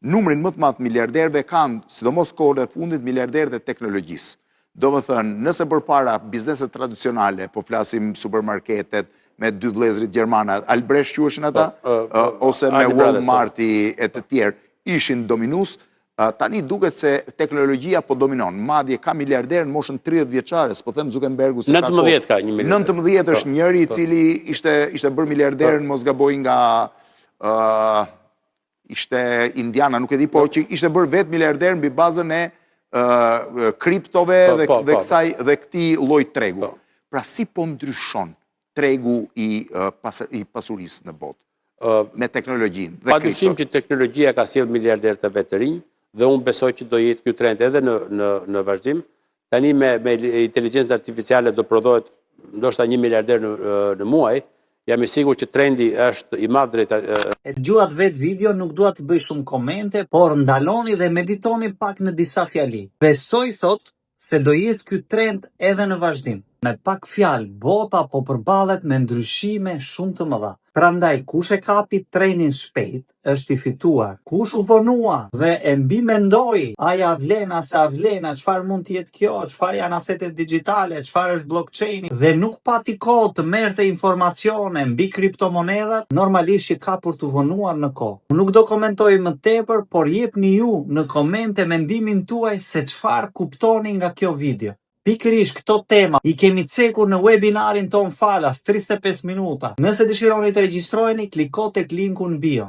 numrin më të madh miliarderëve kanë, sidomos kohën e fundit, miliarderët e teknologjisë. Do më thënë, nëse përpara bizneset tradicionale, po flasim supermarketet, me dy vëllezërit gjermanë, Albrecht quheshin ata, ose me Walmarti e të tjerë, ishin dominus, tani duket se teknologjia po dominon. Madje ka miliarderë në moshën 30 vjeçare, s'po them Zuckerbergu se 19 ka një miliarder. 19 është njëri i cili ishte bërë miliarder, mos gaboj nga ishte indiana, nuk e di, po që ishte bërë vetë miliarder mbi bazën e kriptove dhe këtij lloji tregu. Pra si po ndryshon tregu i pasurisë në botë me teknologjinë dhe padyshim që teknologjia ka sjellë miliarderë të vetë të rinj dhe unë besoj që do jetë ky trend edhe në vazhdim. Tani me inteligjencë artificiale do prodhohet ndoshta 1 miliarder në muaj. Jam i sigurt që trendi është i madh drejt. E dëgjuat vetë video, nuk dua të bëj shumë komente, por ndaloni dhe meditoni pak në disa fjali. Besoj thot se do jetë ky trend edhe në vazhdim. Me pak fjalë, bota po përballet me ndryshime shumë të mëdha. Prandaj, kush e kapi trenin shpejt, është i fituar. Kush u vonua dhe e mbi mendoi, aja vlen ase a vlen, çfarë mund të jetë kjo, çfarë janë asetet digjitale, çfarë është blockchaini, dhe nuk pati kohë të merrte informacione mbi kriptomonedhat, normalisht që ka për të vonuar në kohë. Unë nuk do komentoj më tepër, por jepni ju në komente mendimin tuaj se çfarë kuptoni nga kjo video. Pikërisht këto tema i kemi cekur në webinarin ton falas 35 minuta. Nëse dëshironi të regjistroheni, kliko tek linku në bio.